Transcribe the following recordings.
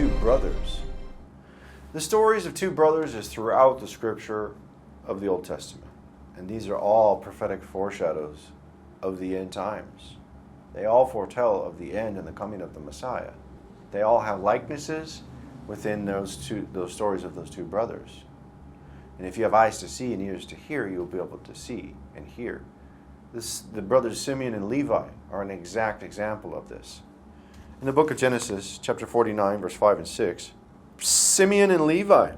two brothers. The stories of two brothers is throughout the scripture of the Old Testament. And these are all prophetic foreshadows of the end times. They all foretell of the end and the coming of the Messiah. They all have likenesses within those stories of those two brothers. And if you have eyes to see and ears to hear, you'll be able to see and hear. The brothers Simeon and Levi are an exact example of this. In the book of Genesis, chapter 49, verse 5 and 6, Simeon and Levi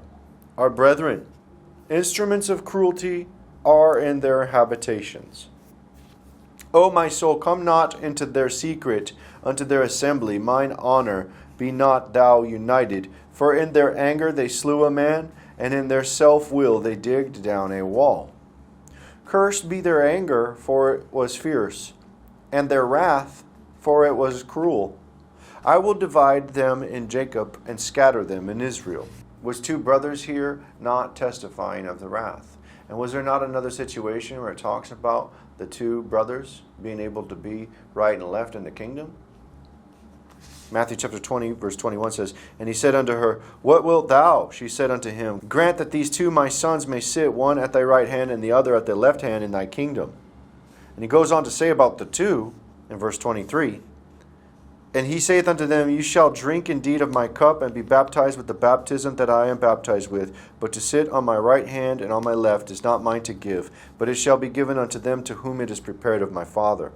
are brethren. Instruments of cruelty are in their habitations. O my soul, come not into their secret, unto their assembly. Mine honor, be not thou united. For in their anger they slew a man, and in their self-will they digged down a wall. Cursed be their anger, for it was fierce, and their wrath, for it was cruel. I will divide them in Jacob, and scatter them in Israel. Was two brothers here not testifying of the wrath? And was there not another situation where it talks about the two brothers being able to be right and left in the kingdom? Matthew chapter 20, verse 21 says, And he said unto her, What wilt thou? She said unto him, Grant that these two my sons may sit, one at thy right hand and the other at thy left hand in thy kingdom. And he goes on to say about the two, in verse 23, And he saith unto them, You shall drink indeed of my cup, and be baptized with the baptism that I am baptized with. But to sit on my right hand and on my left is not mine to give, but it shall be given unto them to whom it is prepared of my Father.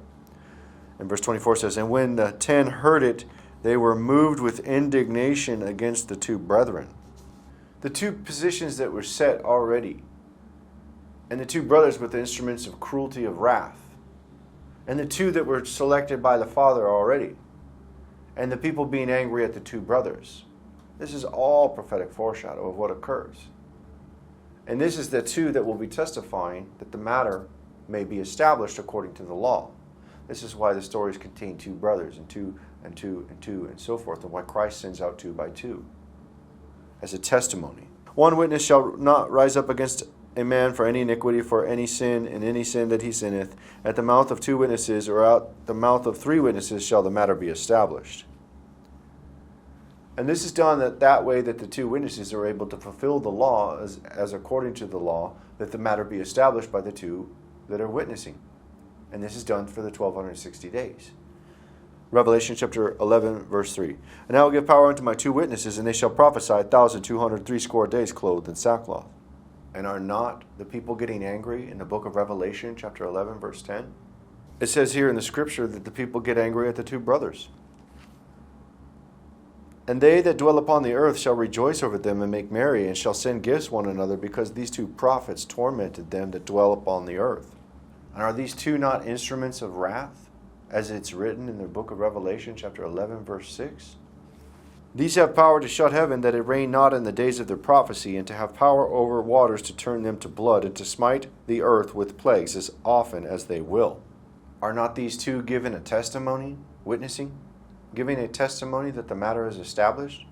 And verse 24 says, And when the 10 heard it, they were moved with indignation against the two brethren. The two positions that were set already, and the two brothers with the instruments of cruelty of wrath, and the two that were selected by the Father already, and the people being angry at the two brothers. This is all prophetic foreshadow of what occurs. And this is the two that will be testifying that the matter may be established according to the law. This is why the stories contain two brothers and two and two and two and so forth, and why Christ sends out 2 by 2 as a testimony. One witness shall not rise up against a man for any iniquity, for any sin, and any sin that he sinneth. At the mouth of 2 witnesses, or out the mouth of 3 witnesses, shall the matter be established. And this is done that way that the 2 witnesses are able to fulfill the law as according to the law, that the matter be established by the 2 that are witnessing. And this is done for the 1260 days. Revelation chapter 11, verse 3. And I will give power unto my 2 witnesses, and they shall prophesy 1,260 days clothed in sackcloth. And are not the people getting angry in the book of Revelation chapter 11, verse 10? It says here in the scripture that the people get angry at the 2 brothers. And they that dwell upon the earth shall rejoice over them and make merry, and shall send gifts one another, because these 2 prophets tormented them that dwell upon the earth. And are these 2 not instruments of wrath, as it's written in the book of Revelation, chapter 11, verse 6? These have power to shut heaven, that it rain not in the days of their prophecy, and to have power over waters to turn them to blood, and to smite the earth with plagues as often as they will. Are not these 2 given a testimony, witnessing, giving a testimony that the matter is established?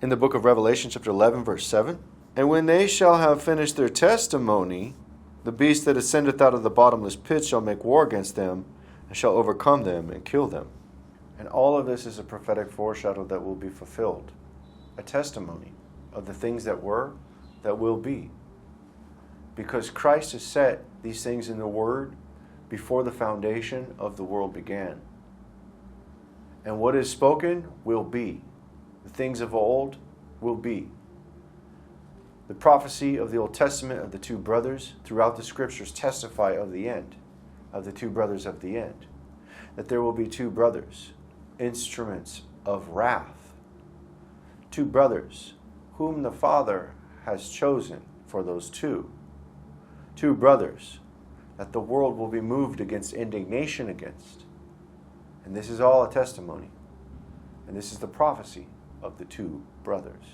In the book of Revelation, chapter 11, verse 7, And when they shall have finished their testimony, the beast that ascendeth out of the bottomless pit shall make war against them, and shall overcome them and kill them. And all of this is a prophetic foreshadow that will be fulfilled. A testimony of the things that were, that will be. Because Christ has set these things in the Word before the foundation of the world began. And what is spoken will be. The things of old will be. The prophecy of the Old Testament of the 2 brothers throughout the scriptures testify of the end, of the 2 brothers of the end. That there will be 2 brothers, instruments of wrath. 2 brothers whom the Father has chosen for those 2. 2 brothers that the world will be moved against indignation against. And this is all a testimony. And this is the prophecy of the 2 brothers.